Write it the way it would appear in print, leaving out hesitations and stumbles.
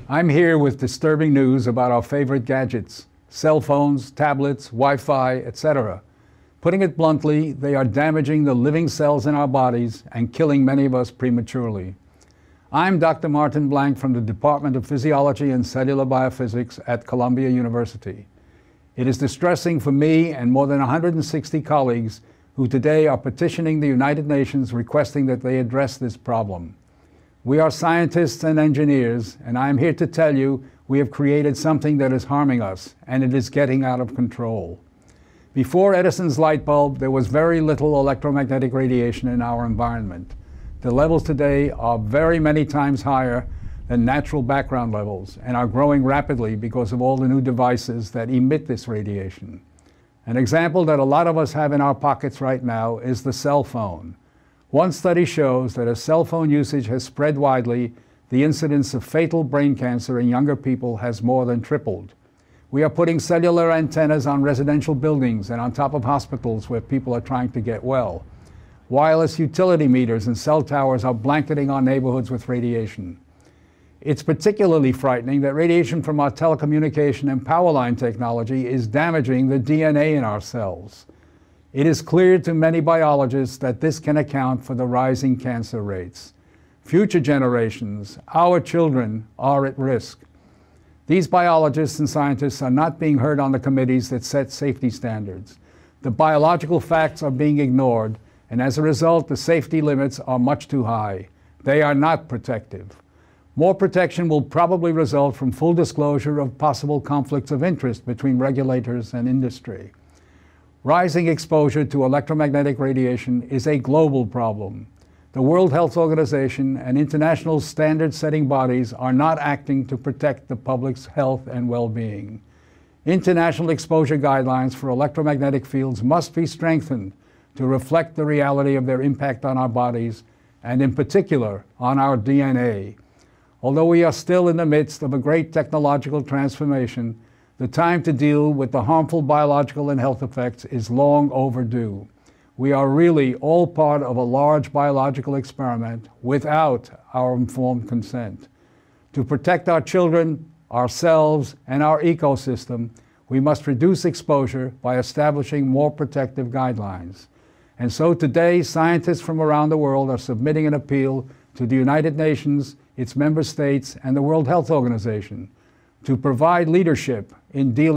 I'm here with disturbing news about our favorite gadgets, cell phones, tablets, Wi-Fi, etc. Putting it bluntly, they are damaging the living cells in our bodies and killing many of us prematurely. I'm Dr. Martin Blank from the Department of Physiology and Cellular Biophysics at Columbia University. It is distressing for me and more than 160 colleagues who today are petitioning the United Nations requesting that they address this problem. We are scientists and engineers, and I am here to tell you we have created something that is harming us, and it is getting out of control. Before Edison's light bulb, there was very little electromagnetic radiation in our environment. The levels today are very many times higher than natural background levels and are growing rapidly because of all the new devices that emit this radiation. An example that a lot of us have in our pockets right now is the cell phone. One study shows that as cell phone usage has spread widely, the incidence of fatal brain cancer in younger people has more than tripled. We are putting cellular antennas on residential buildings and on top of hospitals where people are trying to get well. Wireless utility meters and cell towers are blanketing our neighborhoods with radiation. It's particularly frightening that radiation from our telecommunication and power line technology is damaging the DNA in our cells. It is clear to many biologists that this can account for the rising cancer rates. Future generations, our children, are at risk. These biologists and scientists are not being heard on the committees that set safety standards. The biological facts are being ignored, and as a result, the safety limits are much too high. They are not protective. More protection will probably result from full disclosure of possible conflicts of interest between regulators and industry. Rising exposure to electromagnetic radiation is a global problem. The World Health Organization and international standard-setting bodies are not acting to protect the public's health and well-being. International exposure guidelines for electromagnetic fields must be strengthened to reflect the reality of their impact on our bodies, and in particular, on our DNA. Although we are still in the midst of a great technological transformation, the time to deal with the harmful biological and health effects is long overdue. We are really all part of a large biological experiment without our informed consent. To protect our children, ourselves, and our ecosystem, we must reduce exposure by establishing more protective guidelines. And so today, scientists from around the world are submitting an appeal to the United Nations, its member states, and the World Health Organization to provide leadership in dealing